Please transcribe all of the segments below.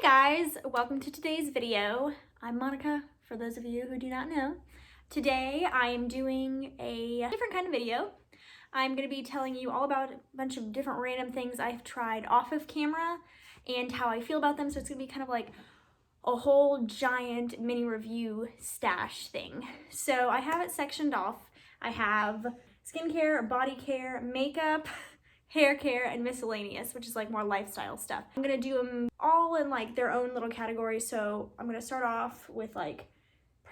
guys, welcome to today's video. I'm Monica, for those of you who do not know. Today I am doing a different kind of video. I'm going to be telling you all about a bunch of different random things I've tried off of camera and how I feel about them, so it's going to be kind of like a whole giant mini review stash thing. So I have it sectioned off. I have skincare, body care, makeup, hair care, and miscellaneous, which is like more lifestyle stuff. I'm gonna do them all in like their own little categories. So I'm gonna start off with like,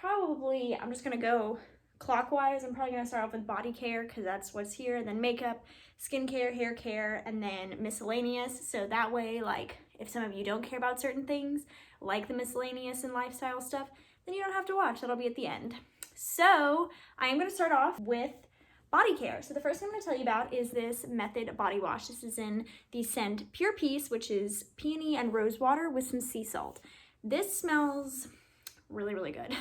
I'm just gonna go clockwise. I'm probably gonna start off with body care because that's what's here, then makeup, skincare, hair care, and then miscellaneous. So that way, like if some of you don't care about certain things, like the miscellaneous and lifestyle stuff, then you don't have to watch, that'll be at the end. So I am gonna start off with body care. So the first thing I'm going to tell you about is this Method body wash. This is in the scent Pure Peace, which is peony and rose water with some sea salt. This smells really, really good.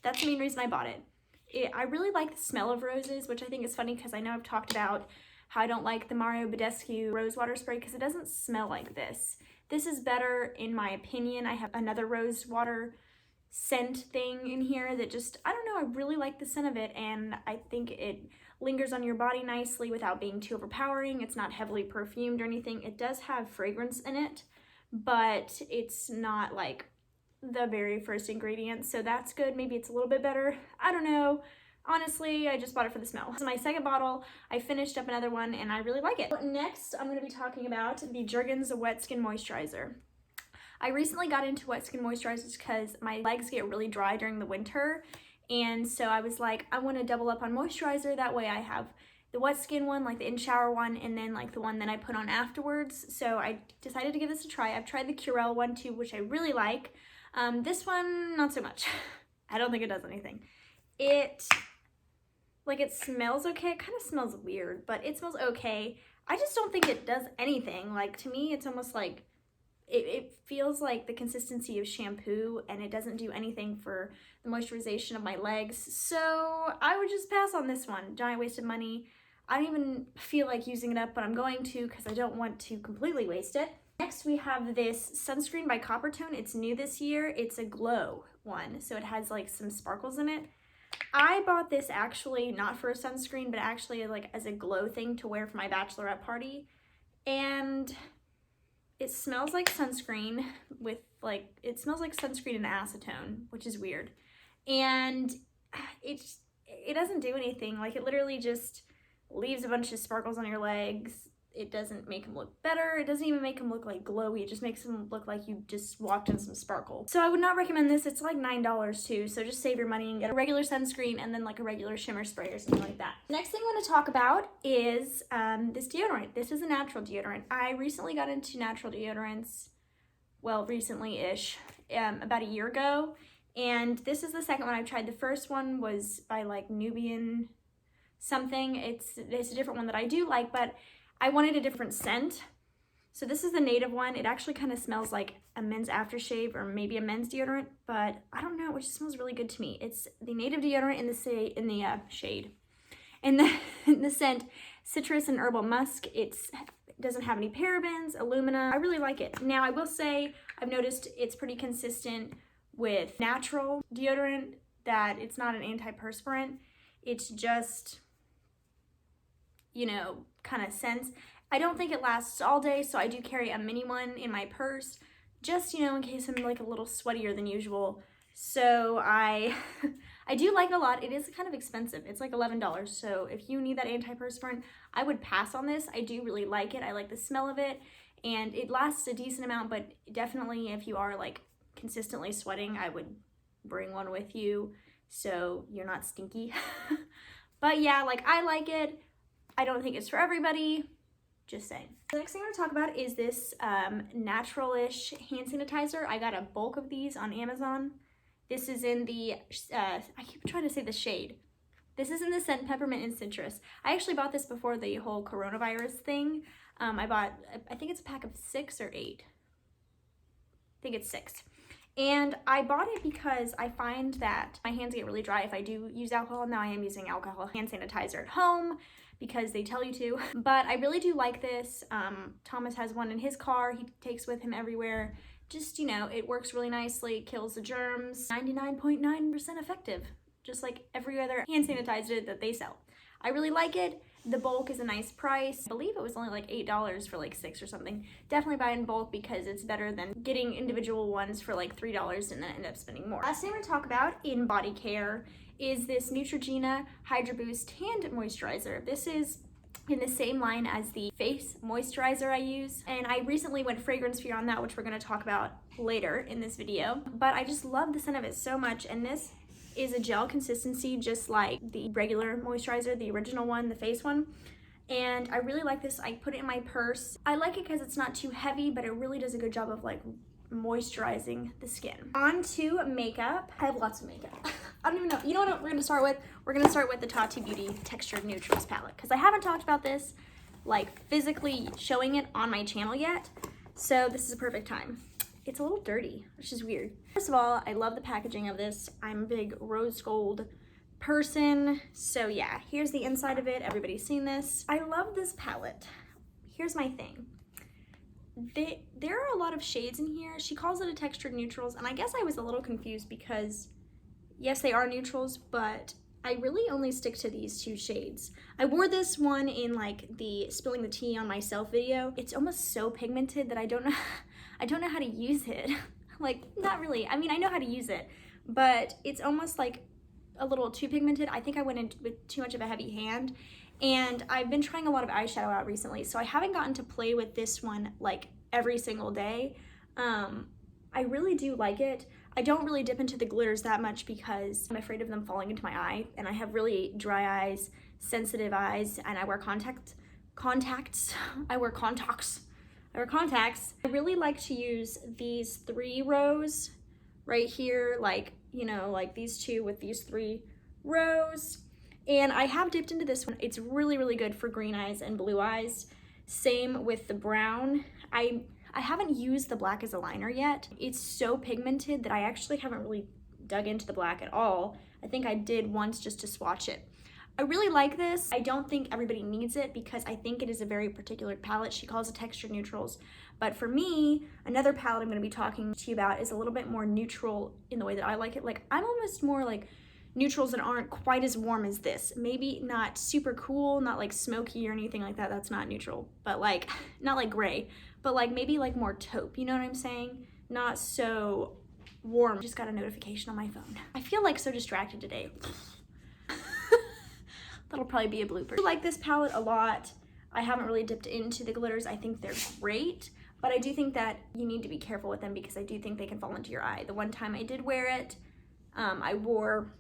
That's the main reason I bought it. I really like the smell of roses, which I think is funny because I know I've talked about how I don't like the Mario Badescu rose water spray because it doesn't smell like this. This is better in my opinion. I have another rose water scent thing in here that just, I don't know, I really like the scent of it, and I think it lingers on your body nicely without being too overpowering. It's not heavily perfumed or anything. It does have fragrance in it, but it's not like the very first ingredient, so that's good. Maybe it's a little bit better. I don't know. Honestly, I just bought it for the smell. This is my second bottle. I finished up another one and I really like it. Next, I'm going to be talking about the Jergens Wet Skin Moisturizer. I recently got into wet skin moisturizers because my legs get really dry during the winter, and so I was like, I want to double up on moisturizer. That way I have the wet skin one, like the in-shower one, and then like the one that I put on afterwards. So I decided to give this a try. I've tried the Curel one too, which I really like. This one, not so much. I don't think it does anything. It smells okay. It kind of smells weird, but it smells okay. I just don't think it does anything. Like, to me, it's almost like it feels like the consistency of shampoo, and it doesn't do anything for the moisturization of my legs. So I would just pass on this one. Giant waste of money. I don't even feel like using it up, but I'm going to because I don't want to completely waste it. Next, we have this sunscreen by Coppertone. It's new this year. It's a glow one, so it has like some sparkles in it. I bought this actually not for a sunscreen, but actually like as a glow thing to wear for my bachelorette party. And it smells like sunscreen with it smells like sunscreen and acetone, which is weird. And it doesn't do anything. Like, it literally just leaves a bunch of sparkles on your legs. It doesn't make them look better. It doesn't even make them look like glowy. It just makes them look like you just walked in some sparkle. So I would not recommend this. It's like $9 too. So just save your money and get a regular sunscreen and then like a regular shimmer spray or something like that. Next thing I want to talk about is this deodorant. This is a natural deodorant. I recently got into natural deodorants, well, recently-ish, about a year ago. And this is the second one I've tried. The first one was by like Nubian something. It's a different one that I do like, but I wanted a different scent. So this is the native one. It actually kind of smells like a men's aftershave or maybe a men's deodorant, but I don't know, it just smells really good to me. It's the native deodorant in the shade. In the scent citrus and herbal musk. It doesn't have any parabens, alumina. I really like it. Now I will say I've noticed it's pretty consistent with natural deodorant, that it's not an antiperspirant. It's just, you know, kind of scents. I don't think it lasts all day, so I do carry a mini one in my purse, just, you know, in case I'm like a little sweatier than usual. So I do like it a lot. It is kind of expensive. It's like $11. So if you need that antiperspirant, I would pass on this. I do really like it. I like the smell of it, and it lasts a decent amount, but definitely if you are like consistently sweating, I would bring one with you so you're not stinky. But yeah, like, I like it. I don't think it's for everybody, just saying. The next thing I'm going to talk about is this natural-ish hand sanitizer. I got a bulk of these on Amazon. This is in the, I keep trying to say the shade. This is in the scent Peppermint and Citrus. I actually bought this before the whole coronavirus thing. I think it's a pack of 6 or 8. I think it's 6. And I bought it because I find that my hands get really dry if I do use alcohol. Now I am using alcohol hand sanitizer at home because they tell you to, but I really do like this. Thomas has one in his car. He takes with him everywhere. Just, you know, it works really nicely, kills the germs, 99.9% effective, just like every other hand sanitizer that they sell. I really like it. The bulk is a nice price. I believe it was only like $8 for like 6 or something. Definitely buy in bulk because it's better than getting individual ones for like $3 and then end up spending more. Last thing I'm gonna talk about in body care is this Neutrogena Hydro Boost Hand Moisturizer. This is in the same line as the face moisturizer I use, and I recently went fragrance free on that, which we're going to talk about later in this video, but I just love the scent of it so much. And this is a gel consistency just like the regular moisturizer, the original one, the face one, and I really like this. I put it in my purse. I like it because it's not too heavy, but it really does a good job of like moisturizing the skin. On to makeup. I have lots of makeup. I don't even know. You know what we're going to start with? We're going to start with the Tati Beauty Textured Neutrals palette because I haven't talked about this, like physically showing it on my channel yet. So this is a perfect time. It's a little dirty, which is weird. First of all, I love the packaging of this. I'm a big rose gold person. So yeah, here's the inside of it. Everybody's seen this. I love this palette. Here's my thing. There are a lot of shades in here. She calls it a textured neutrals, and I guess I was a little confused because yes, they are neutrals, but I really only stick to these 2 shades. I wore this one in like the spilling the tea on myself video. It's almost so pigmented that I don't know how to use it. Like, not really. I mean, I know how to use it, but it's almost like a little too pigmented. I think I went in with too much of a heavy hand, and I've been trying a lot of eyeshadow out recently, so I haven't gotten to play with this one like every single day. I really do like it. I don't really dip into the glitters that much because I'm afraid of them falling into my eye, and I have really dry eyes, sensitive eyes, and I wear contacts. I wear contacts. I really like to use these 3 rows right here, like, you know, like these 2 with these 3 rows. And I have dipped into this one. It's really, really good for green eyes and blue eyes. Same with the brown. I haven't used the black as a liner yet. It's so pigmented that I actually haven't really dug into the black at all. I think I did once just to swatch it. I really like this. I don't think everybody needs it because I think it is a very particular palette. She calls it textured neutrals. But for me, another palette I'm going to be talking to you about is a little bit more neutral in the way that I like it. Like, I'm almost more like neutrals that aren't quite as warm as this. Maybe not super cool, not like smoky or anything like that. That's not neutral, but like, not like gray, but like maybe like more taupe, you know what I'm saying? Not so warm. Just got a notification on my phone. I feel like so distracted today. That'll probably be a blooper. I like this palette a lot. I haven't really dipped into the glitters. I think they're great, but I do think that you need to be careful with them because I do think they can fall into your eye. The one time I did wear it, I wore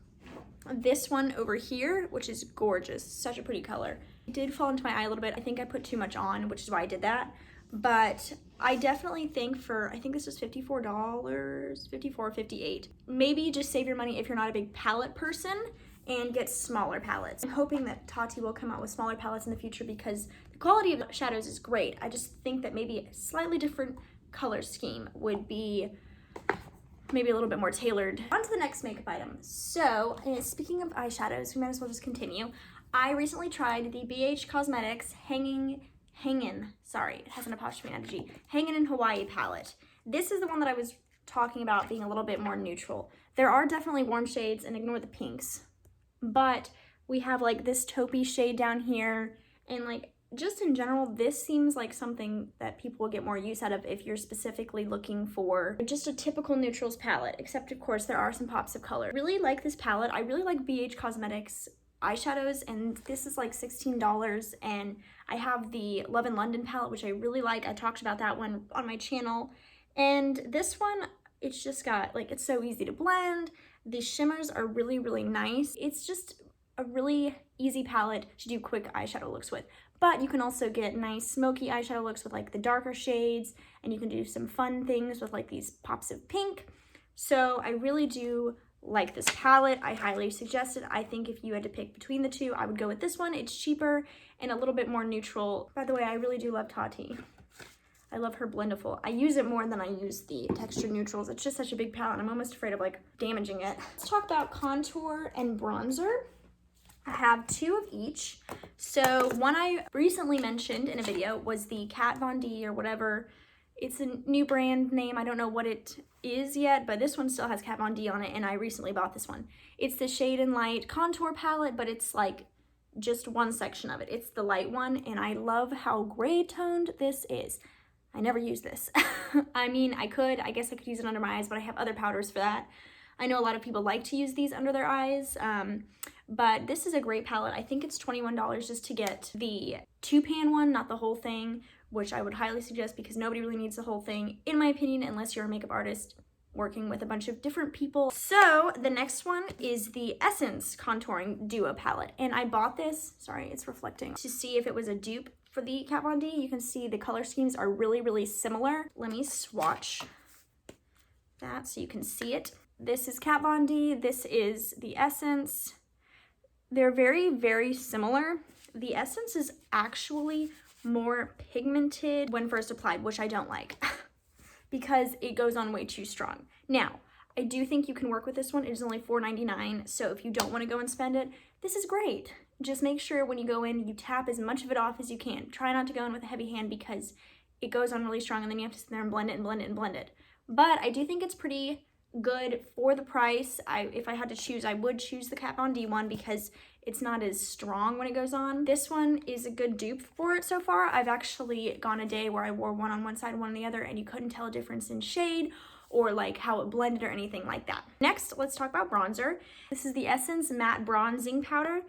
this one over here, which is gorgeous, such a pretty color. It did fall into my eye a little bit. I think I put too much on, which is why I did that. But I definitely think I think this was $54, $54, $58. Maybe just save your money if you're not a big palette person and get smaller palettes. I'm hoping that Tati will come out with smaller palettes in the future because the quality of the shadows is great. I just think that maybe a slightly different color scheme would be maybe a little bit more tailored. On to the next makeup item. So, speaking of eyeshadows, we might as well just continue. I recently tried the BH Cosmetics Hangin', sorry, it has an apostrophe and a G, Hangin' in Hawaii palette. This is the one that I was talking about being a little bit more neutral. There are definitely warm shades, and ignore the pinks, but we have like this taupey shade down here, and like just in general, this seems like something that people will get more use out of if you're specifically looking for just a typical neutrals palette, except of course there are some pops of color. Really like this palette. I really like BH Cosmetics eyeshadows, and this is like $16, and I have the Love in London palette, which I really like. I talked about that one on my channel, and this one, it's just got like, it's so easy to blend. The shimmers are really, really nice. It's just a really easy palette to do quick eyeshadow looks with. But you can also get nice smoky eyeshadow looks with like the darker shades, and you can do some fun things with like these pops of pink. So I really do like this palette. I highly suggest it. I think if you had to pick between the two, I would go with this one. It's cheaper and a little bit more neutral. By the way, I really do love Tati. I love her Blendiful. I use it more than I use the textured neutrals. It's just such a big palette, and I'm almost afraid of like damaging it. Let's talk about contour and bronzer. I have two of each. So one I recently mentioned in a video was the Kat Von D or whatever It's a new brand name. I don't know what it is yet, but this one still has Kat Von D on it, and I recently bought this one. It's the Shade and Light contour palette, but it's like just one section of it. It's the light one, and I love how gray toned this is. I never use this. I mean, I guess I could use it under my eyes, but I have other powders for that. I know a lot of people like to use these under their eyes, but this is a great palette. I think it's $21 just to get the 2-pan one, not the whole thing, which I would highly suggest because nobody really needs the whole thing, in my opinion, unless you're a makeup artist working with a bunch of different people. So the next one is the Essence Contouring Duo Palette. And I bought this, sorry, it's reflecting, to see if it was a dupe for the Kat Von D. You can see the color schemes are really, really similar. Let me swatch that so you can see it. This is Kat Von D, this is the Essence. They're very, very similar. The Essence is actually more pigmented when first applied, which I don't like because it goes on way too strong. Now, I do think you can work with this one. It is only $4.99, so if you don't want to go and spend it, this is great. Just make sure when you go in, you tap as much of it off as you can. Try not to go in with a heavy hand because it goes on really strong and then you have to sit there and blend it and blend it and blend it. But I do think it's pretty good for the price. If I had to choose, I would choose the Kat Von D one because it's not as strong when it goes on. This one is a good dupe for it so far. I've actually gone a day where I wore one on one side, one on the other, and you couldn't tell a difference in shade or like how it blended or anything like that. Next, let's talk about bronzer. This is the Essence Matte Bronzing Powder.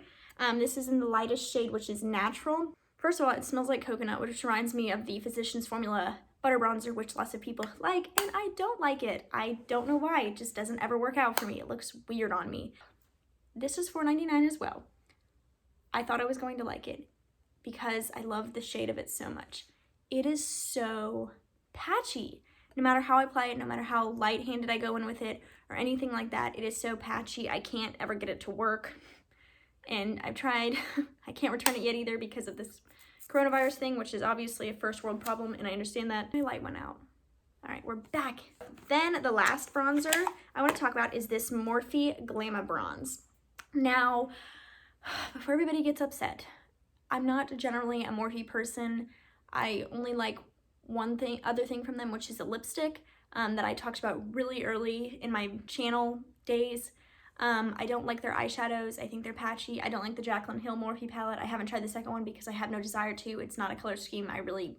This is in the lightest shade, which is Natural. First of all, it smells like coconut, which reminds me of the Physicians Formula Butter Bronzer, which lots of people like, and I don't like it. I don't know why, it just doesn't ever work out for me. It looks weird on me. This is $4.99 as well. I thought I was going to like it because I love the shade of it so much. It is so patchy. No matter how I apply it, no matter how light-handed I go in with it or anything like that, it is so patchy. I can't ever get it to work. And I've tried. I can't return it yet either because of this coronavirus thing, which is obviously a first world problem, and I understand that. My light went out. All right, we're back. Then the last bronzer I want to talk about is this Morphe Glamour Bronze. Now, before everybody gets upset, I'm not generally a Morphe person. I only like one other thing from them, which is a lipstick that I talked about really early in my channel days. I don't like their eyeshadows. I think they're patchy. I don't like the Jaclyn Hill Morphe palette. I haven't tried the second one because I have no desire to. It's not a color scheme I really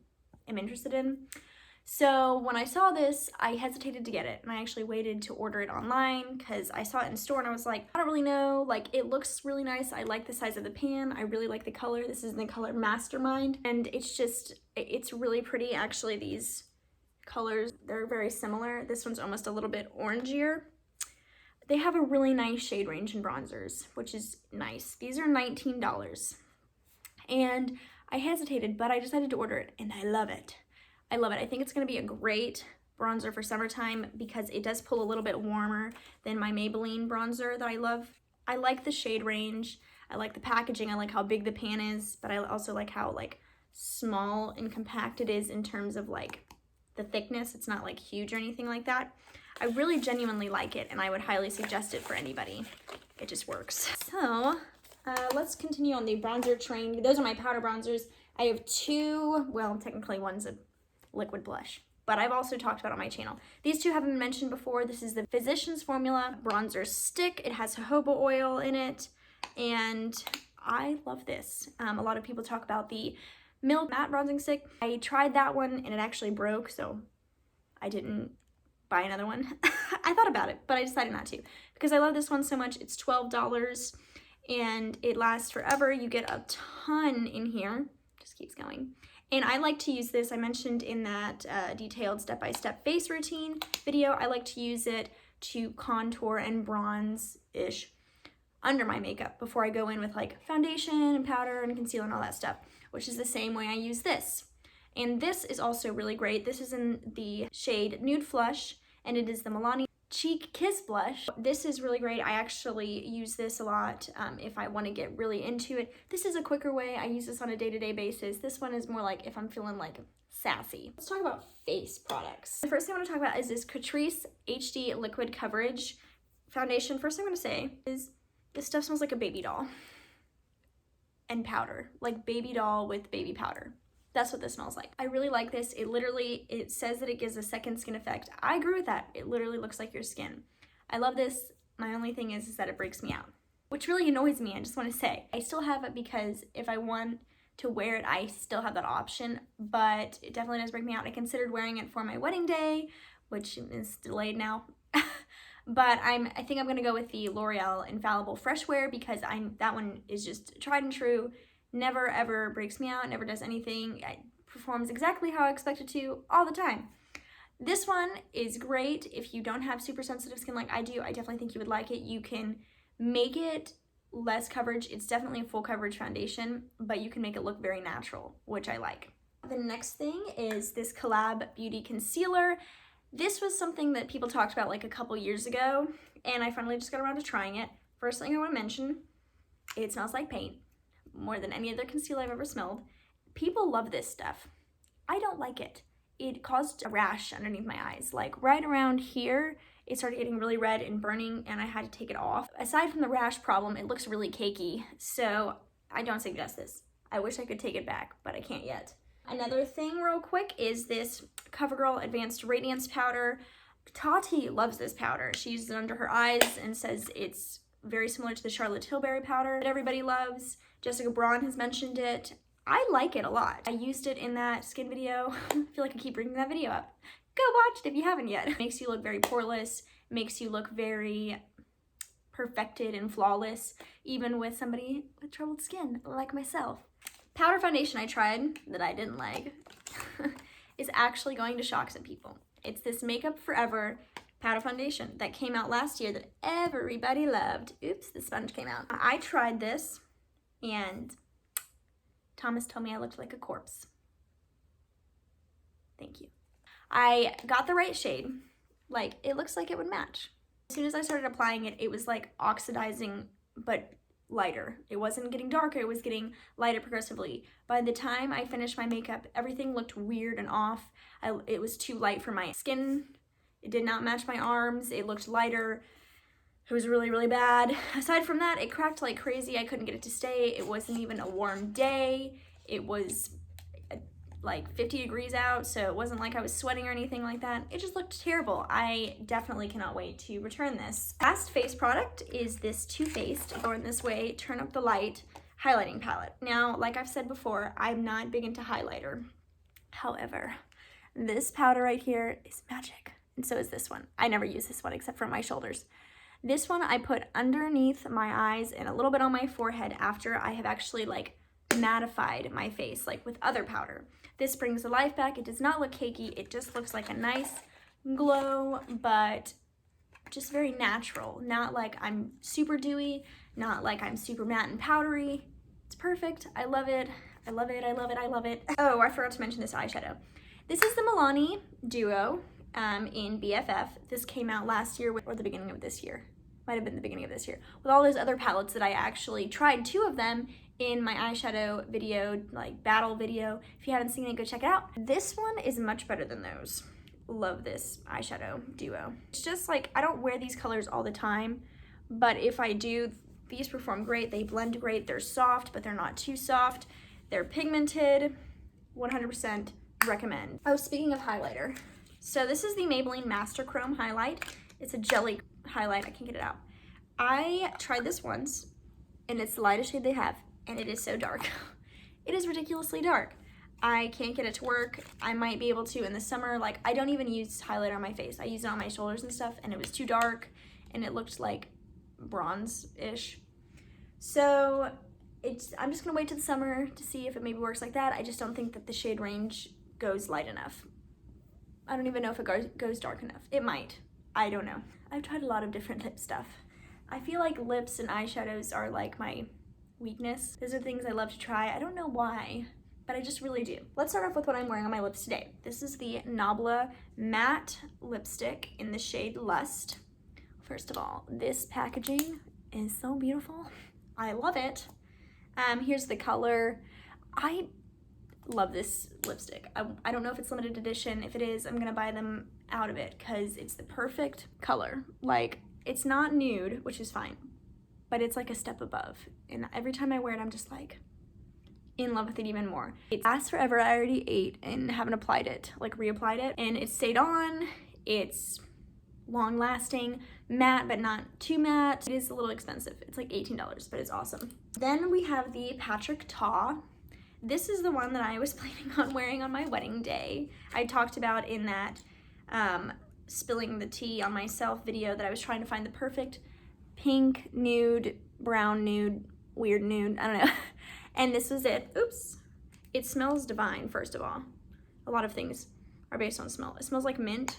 am interested in. So when I saw this, I hesitated to get it, and I actually waited to order it online because I saw it in store and I was like, I don't really know, like it looks really nice. I like the size of the pan. I really like the color. This is in the color Mastermind, and it's really pretty. Actually, these colors, they're very similar. This one's almost a little bit orangier. They have a really nice shade range in bronzers, which is nice. These are $19, and I hesitated, but I decided to order it, and I love it. I love it. I think it's going to be a great bronzer for summertime because it does pull a little bit warmer than my Maybelline bronzer that I love. I like the shade range. I like the packaging. I like how big the pan is, but I also like how like small and compact it is in terms of like the thickness. It's not like huge or anything like that. I really genuinely like it, and I would highly suggest it for anybody. It just works. So let's continue on the bronzer train. Those are my powder bronzers. I have two, well, technically one's a liquid blush, but I've also talked about it on my channel. These two haven't been mentioned before. This is the Physicians Formula Bronzer Stick. It has jojoba oil in it, and I love this. A lot of people talk about the Milk Matte Bronzing Stick. I tried that one, and it actually broke, so I didn't buy another one. I thought about it, but I decided not to because I love this one so much. It's $12, and it lasts forever. You get a ton in here. Just keeps going. And I like to use this, I mentioned in that detailed step-by-step face routine video, I like to use it to contour and bronze-ish under my makeup before I go in with like foundation and powder and concealer and all that stuff, which is the same way I use this. And this is also really great. This is in the shade Nude Flush, and it is the Milani Cheek Kiss Blush. This is really great. I actually use this a lot if I want to get really into it. This is a quicker way. I use this on a day-to-day basis. This one is more like if I'm feeling like sassy. Let's talk about face products. The first thing I want to talk about is this Catrice HD Liquid Coverage Foundation. First thing I'm going to say is this stuff smells like a baby doll and powder, like baby doll with baby powder. That's what this smells like. I really like this. It says that it gives a second skin effect. I agree with that. It literally looks like your skin. I love this. My only thing is that it breaks me out, which really annoys me. I just want to say, I still have it because if I want to wear it, I still have that option, but it definitely does break me out. I considered wearing it for my wedding day, which is delayed now. But I think I'm gonna go with the L'Oreal Infallible Fresh Wear because that one is just tried and true. Never ever breaks me out, never does anything. It performs exactly how I expect it to all the time. This one is great if you don't have super sensitive skin like I do. I definitely think you would like it. You can make it less coverage. It's definitely a full coverage foundation, but you can make it look very natural, which I like. The next thing is this Collab Beauty Concealer. This was something that people talked about like a couple years ago, and I finally just got around to trying it. First thing I want to mention, it smells like paint more than any other concealer I've ever smelled. People love this stuff. I don't like it. It caused a rash underneath my eyes. Like right around here, it started getting really red and burning and I had to take it off. Aside from the rash problem, it looks really cakey, so I don't suggest this. I wish I could take it back, but I can't yet. Another thing real quick is this CoverGirl Advanced Radiance Powder. Tati loves this powder. She uses it under her eyes and says it's very similar to the Charlotte Tilbury powder that everybody loves. Jessica Braun has mentioned it. I like it a lot. I used it in that skin video. I feel like I keep bringing that video up. Go watch it if you haven't yet. It makes you look very poreless, makes you look very perfected and flawless, even with somebody with troubled skin like myself. Powder foundation I tried that I didn't like is actually going to shock some people. It's this Makeup Forever powder foundation that came out last year that everybody loved. Oops, the sponge came out. I tried this and Thomas told me I looked like a corpse. Thank you. I got the right shade. Like, it looks like it would match. As soon as I started applying it, it was like oxidizing, but lighter. It wasn't getting darker, it was getting lighter progressively. By the time I finished my makeup, everything looked weird and off. It was too light for my skin. It did not match my arms. It looked lighter. It was really, really bad. Aside from that, it cracked like crazy. I couldn't get it to stay. It wasn't even a warm day. It was like 50 degrees out, so it wasn't like I was sweating or anything like that. It just looked terrible. I definitely cannot wait to return this. Last face product is this Too Faced Born This Way Turn Up the Light highlighting palette. Now, like I've said before, I'm not big into highlighter. However, this powder right here is magic, and so is this one. I never use this one except for my shoulders. This one I put underneath my eyes and a little bit on my forehead after I have actually like mattified my face like with other powder. This brings the life back. It does not look cakey. It just looks like a nice glow, but just very natural. Not like I'm super dewy, not like I'm super matte and powdery. It's perfect. I love it. I love it. I love it. I love it. Oh, I forgot to mention this eyeshadow. This is the Milani Duo in BFF. This came out last year or the beginning of this year. Might have been the beginning of this year. With all those other palettes that I actually tried 2 of them in my eyeshadow video, like battle video. If you haven't seen it, go check it out. This one is much better than those. Love this eyeshadow duo. It's just like, I don't wear these colors all the time, but if I do, these perform great. They blend great. They're soft, but they're not too soft. They're pigmented. 100% recommend. Oh, speaking of highlighter. So this is the Maybelline Master Chrome Highlight. It's a jelly highlight. I can't get it out. I tried this once, and it's the lightest shade they have, and it is so dark. It is ridiculously dark. I can't get it to work. I might be able to in the summer. Like, I don't even use highlighter on my face. I use it on my shoulders and stuff, and it was too dark, and it looked like bronze-ish. So I'm just gonna wait till the summer to see if it maybe works like that. I just don't think that the shade range goes light enough. I don't even know if it goes dark enough. It might. I don't know. I've tried a lot of different lip stuff. I feel like lips and eyeshadows are like my weakness. Those are things I love to try. I don't know why, but I just really do. Let's start off with what I'm wearing on my lips today. This is the Nabla Matte Lipstick in the shade Lust. First of all, this packaging is so beautiful. I love it. Here's the color. I love this lipstick. I don't know if it's limited edition. If it is, I'm gonna buy them out of it because it's the perfect color. Like, it's not nude, which is fine, but it's like a step above. And every time I wear it, I'm just like, in love with it even more. It lasts forever. I already ate and haven't applied it, like reapplied it, and it stayed on. It's long lasting, matte but not too matte. It is a little expensive. It's like $18, but it's awesome. Then we have the Patrick Ta. This is the one that I was planning on wearing on my wedding day. I talked about in that spilling the tea on myself video that I was trying to find the perfect pink, nude, brown nude, weird nude, I don't know. And this was it. Oops. It smells divine, first of all. A lot of things are based on smell. It smells like mint.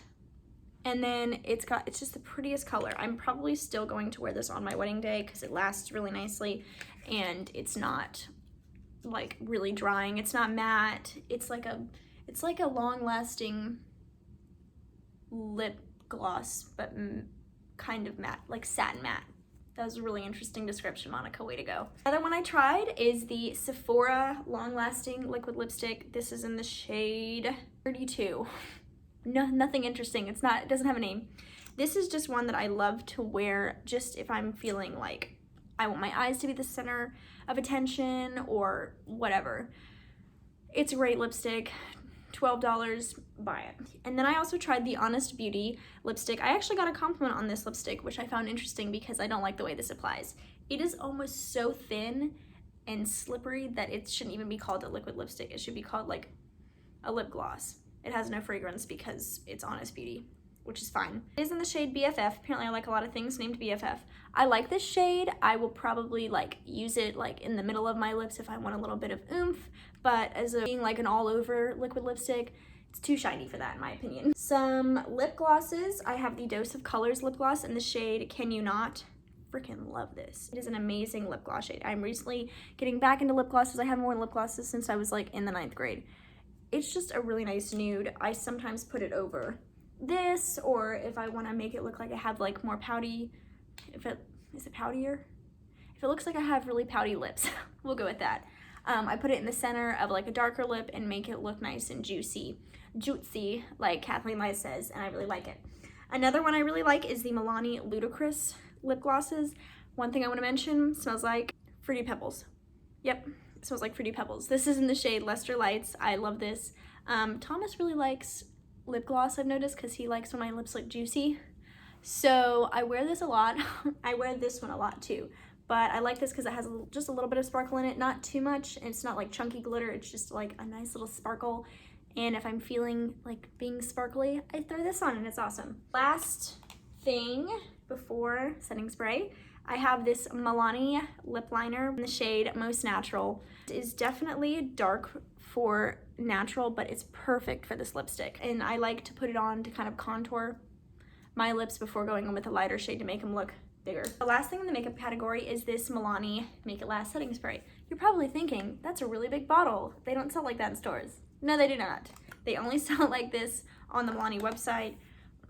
And then it's just the prettiest color. I'm probably still going to wear this on my wedding day because it lasts really nicely and it's not like really drying. It's not matte. It's like a long lasting lip gloss, but kind of matte, like satin matte. That was a really interesting description, Monica, way to go. Another one I tried is the Sephora Long Lasting Liquid Lipstick. This is in the shade 32. No, nothing interesting. It doesn't have a name. This is just one that I love to wear just if I'm feeling like I want my eyes to be the center of attention or whatever. It's a great lipstick. $12, buy it. And then I also tried the Honest Beauty lipstick. I actually got a compliment on this lipstick, which I found interesting because I don't like the way this applies. It is almost so thin and slippery that it shouldn't even be called a liquid lipstick. It should be called like a lip gloss. It has no fragrance because it's Honest Beauty, which is fine. It is in the shade BFF. Apparently I like a lot of things named BFF. I like this shade. I will probably like use it like in the middle of my lips if I want a little bit of oomph, but as a being like an all over liquid lipstick, it's too shiny for that in my opinion. Some lip glosses. I have the Dose of Colors lip gloss in the shade Can You Not. Freaking love this. It is an amazing lip gloss shade. I'm recently getting back into lip glosses. I haven't worn lip glosses since I was like in the 9th grade. It's just a really nice nude. I sometimes put it over this, or if I want to make it look like I have like more pouty, is it poutier? If it looks like I have really pouty lips, we'll go with that. I put it in the center of like a darker lip and make it look nice and juicy, like Kathleen Light says, and I really like it. Another one I really like is the Milani Ludicrous lip glosses. One thing I want to mention, smells like Fruity Pebbles. Yep, it smells like Fruity Pebbles. This is in the shade Luster Lights. I love this. Thomas really likes lip gloss, I've noticed, because he likes when my lips look juicy. So I wear this a lot. I wear this one a lot too. But I like this because it has just a little bit of sparkle in it, not too much. It's not like chunky glitter, it's just like a nice little sparkle. And if I'm feeling like being sparkly, I throw this on and it's awesome. Last thing before setting spray, I have this Milani lip liner in the shade Most Natural. It is definitely dark for natural, but it's perfect for this lipstick. And I like to put it on to kind of contour my lips before going in with a lighter shade to make them look bigger. The last thing in the makeup category is this Milani Make It Last setting spray. You're probably thinking, that's a really big bottle. They don't sell like that in stores. No, they do not. They only sell it like this on the Milani website,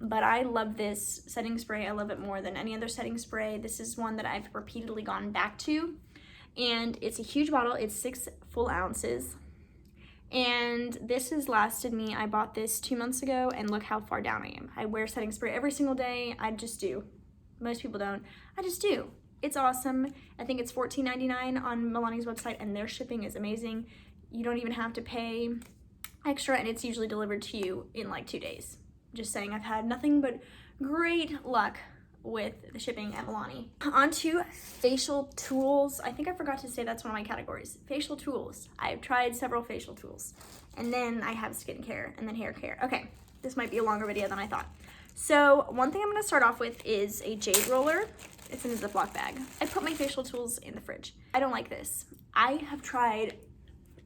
but I love this setting spray. I love it more than any other setting spray. This is one that I've repeatedly gone back to, and it's a huge bottle. It's 6 full ounces, and this has lasted me. I bought this 2 months ago, and look how far down I am. I wear setting spray every single day. I just do. Most people don't. I just do. It's awesome. I think it's $14.99 on Milani's website, and their shipping is amazing. You don't even have to pay extra, and it's usually delivered to you in like 2 days. Just saying, I've had nothing but great luck with the shipping at Milani. On to facial tools. I think I forgot to say that's one of my categories. Facial tools. I've tried several facial tools. And then I have skincare and then hair care. Okay, this might be a longer video than I thought. So one thing I'm gonna start off with is a jade roller. It's in a Ziploc bag. I put my facial tools in the fridge. I don't like this. I have tried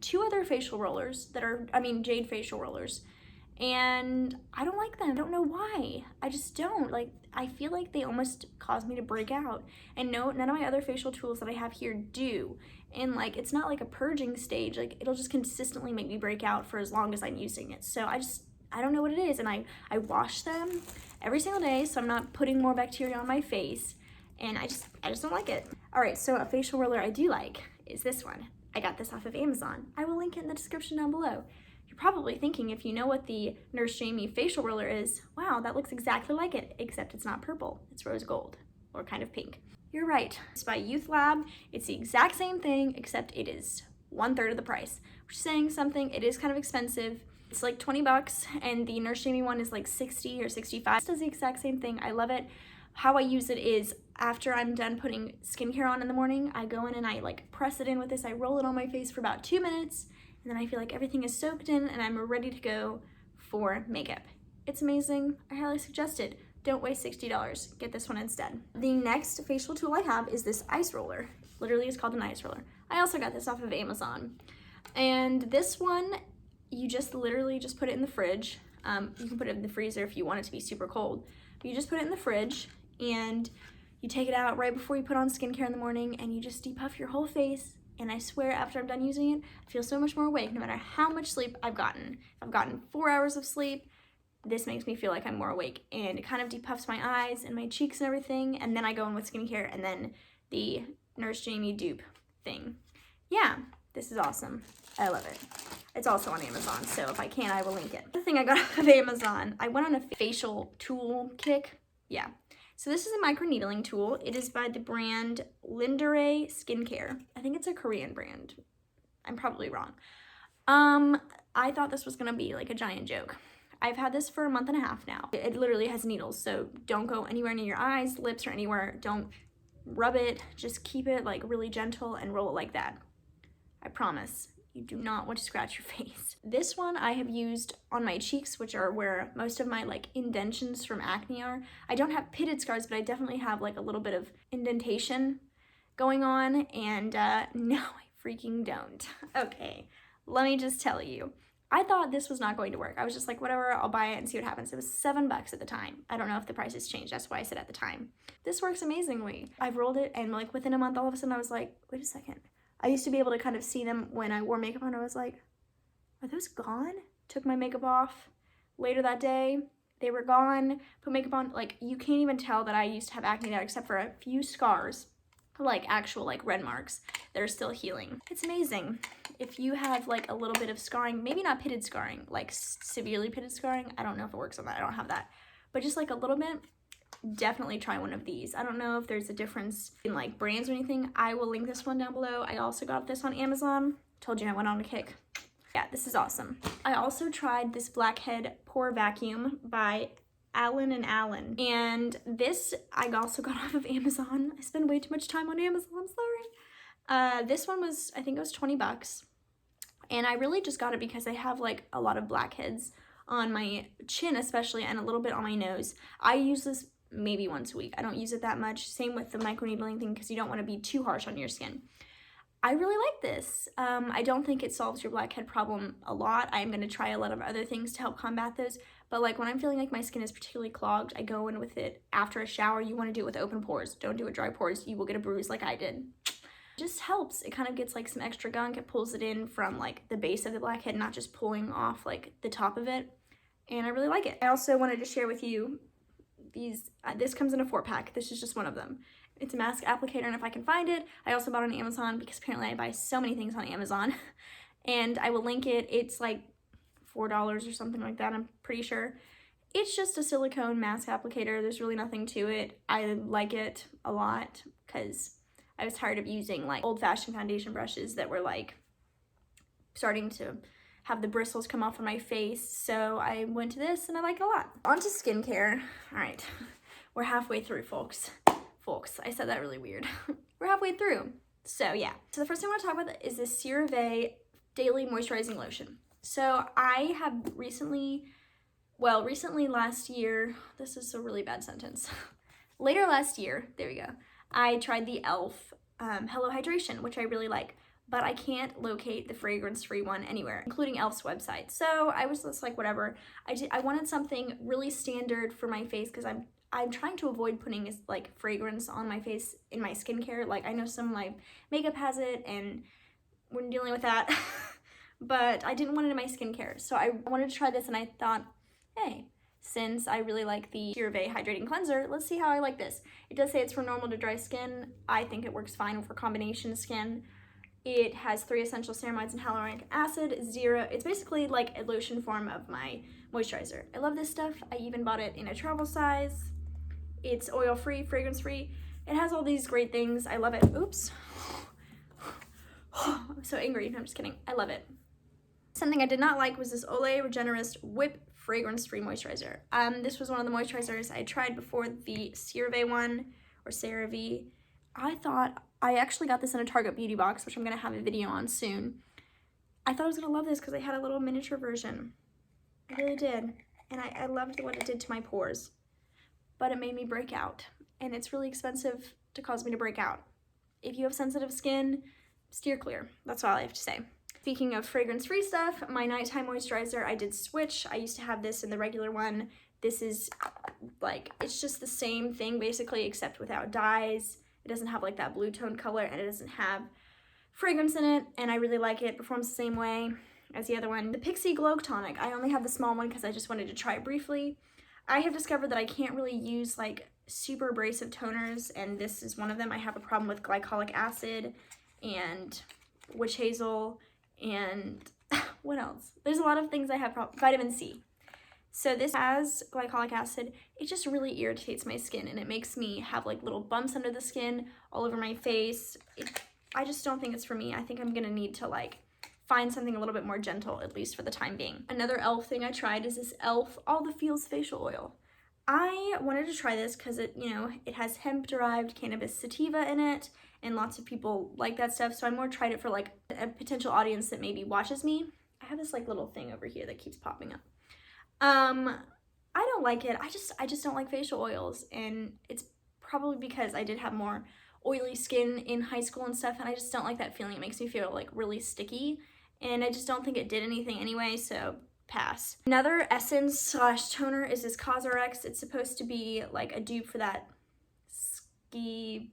2 other facial rollers that are, jade facial rollers, and I don't like them. I don't know why. I just don't. Like, I feel like they almost cause me to break out. And no, none of my other facial tools that I have here do. And like, it's not like a purging stage. Like, it'll just consistently make me break out for as long as I'm using it. So I don't know what it is. And I wash them every single day, so I'm not putting more bacteria on my face. And I just don't like it. All right, so a facial roller I do like is this one. I got this off of Amazon. I will link it in the description down below. You're probably thinking, if you know what the Nurse Jamie facial roller is, wow, that looks exactly like it, except it's not purple, it's rose gold, or kind of pink. You're right. It's by Youth Lab. It's the exact same thing, except it is 1/3 of the price, which is saying something. It is kind of expensive. It's like 20 bucks, and the Nurse Jamie one is like 60 or 65. It does the exact same thing. I love it. How I use it is after I'm done putting skincare on in the morning, I go in and I like press it in with this. I roll it on my face for about 2 minutes, and then I feel like everything is soaked in and I'm ready to go for makeup. It's amazing. I highly suggest it. Don't waste $60. Get this one instead. The next facial tool I have is this ice roller. Literally, it's called an ice roller. I also got this off of Amazon. And this one, you just literally just put it in the fridge. You can put it in the freezer if you want it to be super cold. But you just put it in the fridge and you take it out right before you put on skincare in the morning, and you just depuff your whole face. And I swear, after I'm done using it, I feel so much more awake no matter how much sleep I've gotten. If I've gotten 4 hours of sleep, this makes me feel like I'm more awake, and it kind of depuffs my eyes and my cheeks and everything. And then I go in with skincare and then the Nurse Jamie dupe thing. Yeah, this is awesome. I love it. It's also on Amazon, so if I can, I will link it. The thing I got off of Amazon, I went on a facial tool kick. Yeah. So this is a microneedling tool. It is by the brand Lindore Skincare. I think it's a Korean brand. I'm probably wrong. I thought this was gonna be like a giant joke. I've had this for a month and a half now. It literally has needles, so don't go anywhere near your eyes, lips, or anywhere. Don't rub it. Just keep it like really gentle and roll it like that. I promise. You do not want to scratch your face. This one I have used on my cheeks, which are where most of my like indentions from acne are. I don't have pitted scars, but I definitely have like a little bit of indentation going on, and no, I freaking don't. Okay, let me just tell you. I thought this was not going to work. I was just like, whatever, I'll buy it and see what happens. It was $7 at the time. I don't know if the price has changed. That's why I said at the time. This works amazingly. I've rolled it, and like within a month, all of a sudden I was like, wait a second. I used to be able to kind of see them when I wore makeup on. I was like, are those gone? Took my makeup off. Later that day, they were gone. Put makeup on. Like, you can't even tell that I used to have acne there except for a few scars, like actual like red marks that are still healing. It's amazing. If you have like a little bit of scarring, maybe not pitted scarring, like severely pitted scarring. I don't know if it works on that. I don't have that. But just like a little bit, definitely try one of these. I don't know if there's a difference in like brands or anything. I will link this one down below. I also got this on Amazon. Told you I went on a kick. Yeah, this is awesome. I also tried this Blackhead Pore Vacuum by Allen & Allen. And this I also got off of Amazon. I spend way too much time on Amazon, sorry. This one was, I think it was 20 bucks. And I really just got it because I have like a lot of blackheads on my chin especially, and a little bit on my nose. I use this maybe once a week. I don't use it that much. Same with the microneedling thing, because you don't want to be too harsh on your skin. I really like this. I don't think it solves your blackhead problem a lot. I'm going to try a lot of other things to help combat those. But like when I'm feeling like my skin is particularly clogged, I go in with it after a shower. You want to do it with open pores. Don't do it dry pores. You will get a bruise like I did. It just helps. It kind of gets like some extra gunk. It pulls it in from like the base of the blackhead, not just pulling off like the top of it. And I really like it. I also wanted to share with you these. This comes in a 4-pack. This is just one of them. It's a mask applicator, and if I can find it, I also bought it on Amazon because apparently I buy so many things on Amazon. And I will link it. It's like $4 or something like that, I'm pretty sure. It's just a silicone mask applicator. There's really nothing to it. I like it a lot because I was tired of using like old-fashioned foundation brushes that were like starting to have the bristles come off on my face. So I went to this and I like it a lot. On to skincare. All right, we're halfway through, folks. I said that really weird. We're halfway through. So yeah. So the first thing I want to talk about is this CeraVe Daily Moisturizing Lotion. So I have recently last year, this is a really bad sentence. Later last year, there we go, I tried the e.l.f. Hello Hydration, which I really like, but I can't locate the fragrance-free one anywhere, including e.l.f.'s website. So I was just like, whatever. I wanted something really standard for my face because I'm trying to avoid putting like fragrance on my face in my skincare. Like I know some of my makeup has it and we're dealing with that, but I didn't want it in my skincare. So I wanted to try this and I thought, hey, since I really like the CeraVe Hydrating Cleanser, let's see how I like this. It does say it's for normal to dry skin. I think it works fine for combination skin. It has 3 essential ceramides and hyaluronic acid, 0. It's basically like a lotion form of my moisturizer. I love this stuff. I even bought it in a travel size. It's oil-free, fragrance-free. It has all these great things. I love it. Oops. I'm so angry. No, I'm just kidding. I love it. Something I did not like was this Olay Regenerist Whip Fragrance-Free Moisturizer. This was one of the moisturizers I tried before the CeraVe one, or CeraVe. I actually got this in a Target beauty box, which I'm going to have a video on soon. I thought I was going to love this because they had a little miniature version. I really did. And I loved what it did to my pores. But it made me break out. And it's really expensive to cause me to break out. If you have sensitive skin, steer clear. That's all I have to say. Speaking of fragrance-free stuff, my nighttime moisturizer, I did switch. I used to have this in the regular one. This is like, it's just the same thing basically, except without dyes. It doesn't have like that blue tone color, and it doesn't have fragrance in it, and I really like it. It performs the same way as the other one. The Pixi Glow Tonic, I only have the small one because I just wanted to try it briefly. I have discovered that I can't really use like super abrasive toners, and this is one of them. I have a problem with glycolic acid and witch hazel, and what else? There's a lot of things I have vitamin C. So this has glycolic acid. It just really irritates my skin, and it makes me have like little bumps under the skin, all over my face. I just don't think it's for me. I think I'm gonna need to like find something a little bit more gentle, at least for the time being. Another e.l.f. thing I tried is this e.l.f. All the Feels facial oil. I wanted to try this because it, it has hemp-derived cannabis sativa in it, and lots of people like that stuff, so I more tried it for like a potential audience that maybe watches me. I have this like little thing over here that keeps popping up. I don't like it. I just don't like facial oils, and it's probably because I did have more oily skin in high school and stuff, and I just don't like that feeling. It makes me feel like really sticky, and I just don't think it did anything anyway, so pass. Another essence / toner is this COSRX. It's supposed to be like a dupe for that Ski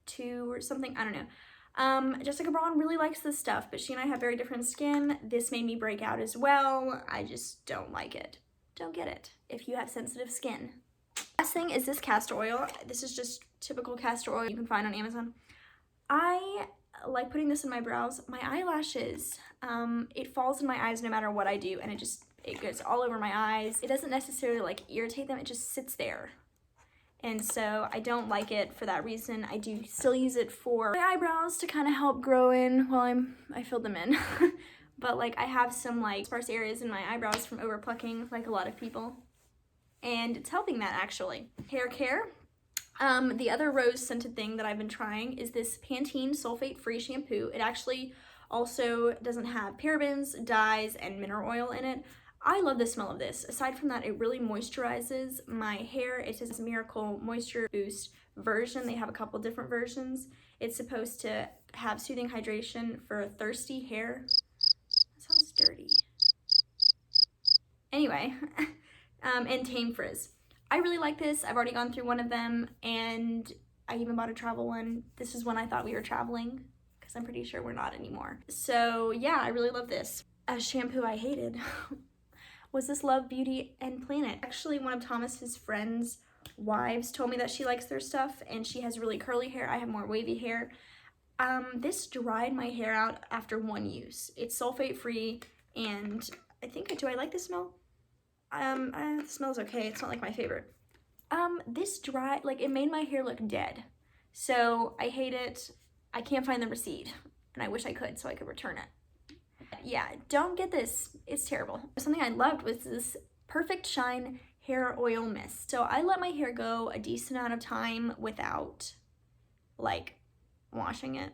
2 or something, I don't know. Jessica Braun really likes this stuff, but she and I have very different skin. This made me break out as well. I just don't like it. Don't get it if you have sensitive skin. Last thing is this castor oil. This is just typical castor oil you can find on Amazon. I like putting this in my brows. My eyelashes, it falls in my eyes no matter what I do, and it goes all over my eyes. It doesn't necessarily like irritate them, it just sits there. And so I don't like it for that reason. I do still use it for my eyebrows to kind of help grow in while I fill them in. But like I have some like sparse areas in my eyebrows from over plucking like a lot of people. And it's helping that actually. Hair care. The other rose scented thing that I've been trying is this Pantene sulfate free shampoo. It actually also doesn't have parabens, dyes, and mineral oil in it. I love the smell of this. Aside from that, it really moisturizes my hair. It says Miracle Moisture Boost version. They have a couple different versions. It's supposed to have soothing hydration for thirsty hair. That sounds dirty. Anyway, and tame frizz. I really like this. I've already gone through one of them, and I even bought a travel one. This is when I thought we were traveling, because I'm pretty sure we're not anymore. So yeah, I really love this. A shampoo I hated was this Love Beauty and Planet. Actually, one of Thomas's friends' wives told me that she likes their stuff, and she has really curly hair. I have more wavy hair. This dried my hair out after one use. It's sulfate free, and do I like the smell? It smells okay. It's not like my favorite. This it made my hair look dead. So I hate it. I can't find the receipt, and I wish I could so I could return it. Yeah, don't get this. It's terrible. Something I loved was this Perfect Shine hair oil mist. So I let my hair go a decent amount of time without like washing it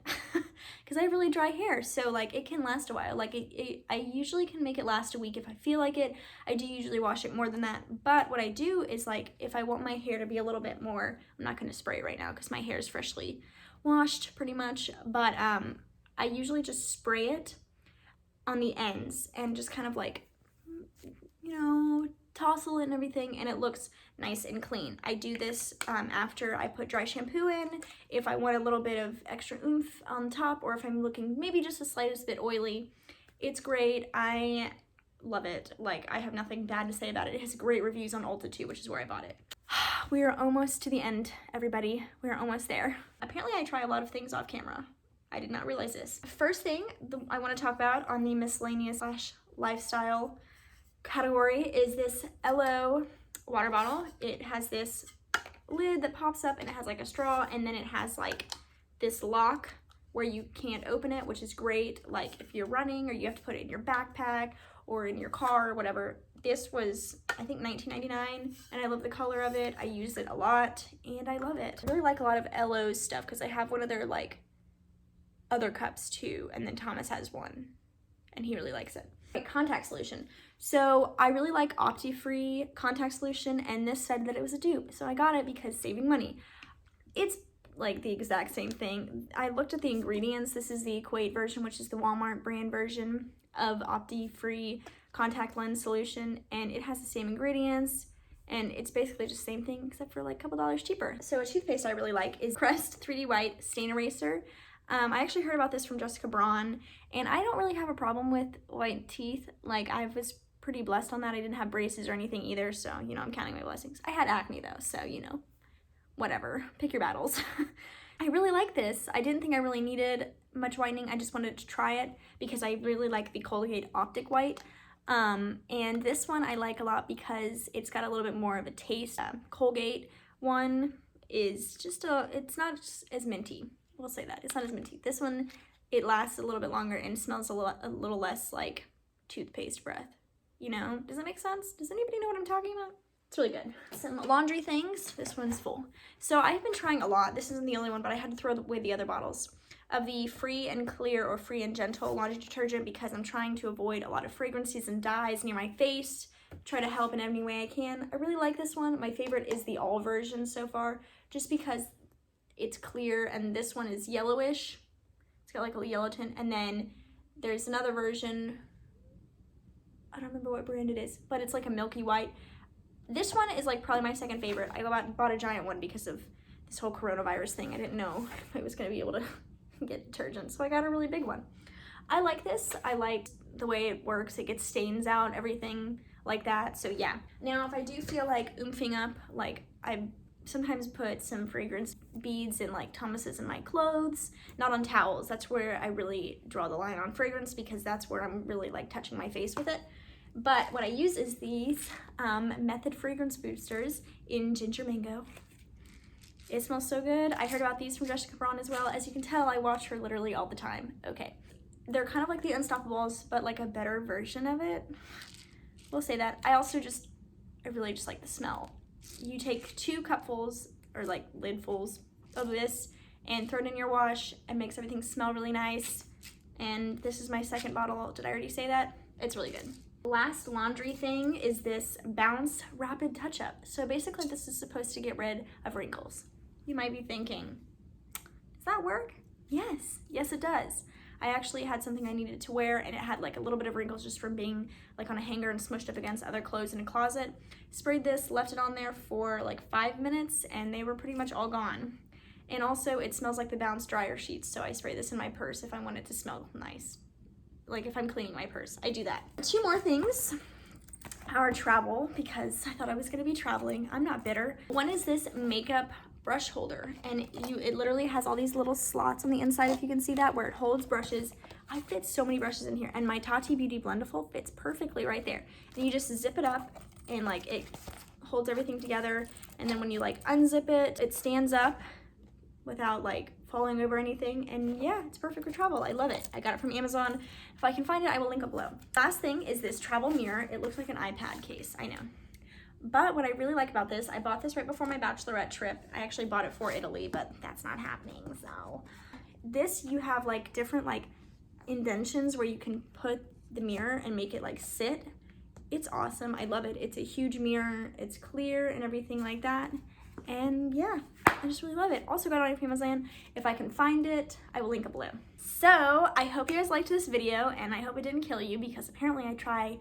because I have really dry hair, so like it can last a while. Like I usually can make it last a week if I feel like it. I do usually wash it more than that, but what I do is like if I want my hair to be a little bit more, I'm not going to spray it right now because my hair is freshly washed pretty much, but I usually just spray it on the ends and just kind of like, tousle it and everything, and it looks nice and clean. I do this after I put dry shampoo in, if I want a little bit of extra oomph on top, or if I'm looking maybe just the slightest bit oily. It's great. I love it. Like, I have nothing bad to say about it. It has great reviews on Ulta too, which is where I bought it. We are almost to the end, everybody. We are almost there. Apparently I try a lot of things off camera. I did not realize this. First thing I want to talk about on the miscellaneous / lifestyle category is this ELO water bottle. It has this lid that pops up, and it has like a straw, and then it has like this lock where you can't open it, which is great. Like if you're running or you have to put it in your backpack or in your car or whatever. This was, I think, $19.99, and I love the color of it. I use it a lot, and I love it. I really like a lot of LO's stuff because I have one of their like other cups too, and then Thomas has one, and he really likes it. Contact solution. So I really like Opti-Free contact solution, and this said that it was a dupe, so I got it because saving money. It's like the exact same thing. I looked at the ingredients. This is the Equate version, which is the Walmart brand version of Opti-Free contact lens solution, and it has the same ingredients, and it's basically just the same thing except for like a couple dollars cheaper. So a toothpaste I really like is Crest 3D White Stain Eraser. I actually heard about this from Jessica Braun, and I don't really have a problem with white teeth. Like, I was pretty blessed on that. I didn't have braces or anything either, so, you know, I'm counting my blessings. I had acne though, so, you know, whatever. Pick your battles. I really like this. I didn't think I really needed much whitening. I just wanted to try it because I really like the Colgate Optic White. And this one I like a lot because it's got a little bit more of a taste. Colgate one is just it's not as minty. We'll say that. It's not as minty. This one, it lasts a little bit longer and smells a little less like toothpaste breath. You know? Does that make sense? Does anybody know what I'm talking about? It's really good. Some laundry things. This one's full. So I've been trying a lot. This isn't the only one, but I had to throw away the other bottles of the Free and Clear or Free and Gentle laundry detergent because I'm trying to avoid a lot of fragrances and dyes near my face. Try to help in any way I can. I really like this one. My favorite is the all version so far, just because it's clear, and this one is yellowish. It's got like a yellow tint, and then there's another version. I don't remember what brand it is, but it's like a milky white. This one is like probably my second favorite. I bought a giant one because of this whole coronavirus thing. I didn't know if I was gonna be able to get detergent, so I got a really big one. I like this. I like the way it works. It gets stains out, everything like that. So yeah. Now if I do feel like oomping up, like I sometimes put some fragrance beads in like Thomas's in my clothes, not on towels. That's where I really draw the line on fragrance because that's where I'm really like touching my face with it. But what I use is these Method Fragrance Boosters in Ginger Mango. It smells so good. I heard about these from Jessica Braun as well. As you can tell, I watch her literally all the time. Okay. They're kind of like the Unstoppables, but like a better version of it. We'll say that. I really just like the smell. You take 2 cupfuls, or like lidfuls of this, and throw it in your wash. It makes everything smell really nice. And this is my second bottle. Did I already say that? It's really good. Last laundry thing is this Bounce Rapid Touch-Up. So basically this is supposed to get rid of wrinkles. You might be thinking, does that work? Yes, yes it does. I actually had something I needed to wear and it had like a little bit of wrinkles just from being like on a hanger and smushed up against other clothes in a closet. Sprayed this, left it on there for like 5 minutes and they were pretty much all gone. And also it smells like the Bounce dryer sheets, so I spray this in my purse if I want it to smell nice. Like if I'm cleaning my purse, I do that. 2 more things are travel, because I thought I was gonna be traveling. I'm not bitter. One is this makeup brush holder, and it literally has all these little slots on the inside, if you can see that, where it holds brushes. I fit so many brushes in here, and my Tati Beauty Blendiful fits perfectly right there. And you just zip it up, and like it holds everything together, and then when you like unzip it, it stands up without like falling over anything, and yeah, it's perfect for travel. I love it. I got it from Amazon. If I can find it, I will link up below. Last thing is this travel mirror. It looks like an iPad case, I know. But what I really like about this, I bought this right before my bachelorette trip. I actually bought it for Italy, but that's not happening, so. This, you have like different like indentions where you can put the mirror and make it like sit. It's awesome, I love it. It's a huge mirror, it's clear and everything like that. And yeah, I just really love it. Also got it on Amazon. If I can find it, I will link it below. So I hope you guys liked this video, and I hope it didn't kill you, because apparently I try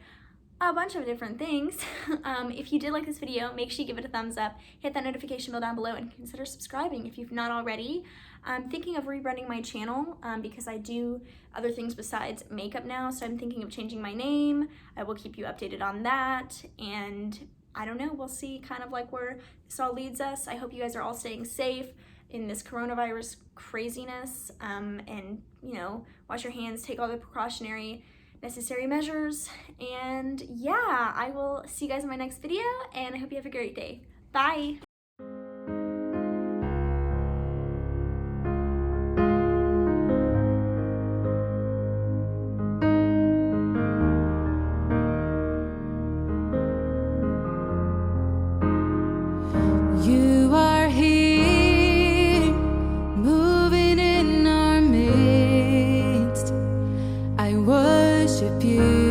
a bunch of different things. If you did like this video, make sure you give it a thumbs up, hit that notification bell down below, and consider subscribing if you've not already. I'm thinking of rebranding my channel because I do other things besides makeup now, so I'm thinking of changing my name. I will keep you updated on that, and I don't know, we'll see kind of like where this all leads us. I hope you guys are all staying safe in this coronavirus craziness, and you know, wash your hands, take all the precautionary necessary measures, and yeah, I will see you guys in my next video, and I hope you have a great day. Bye! you.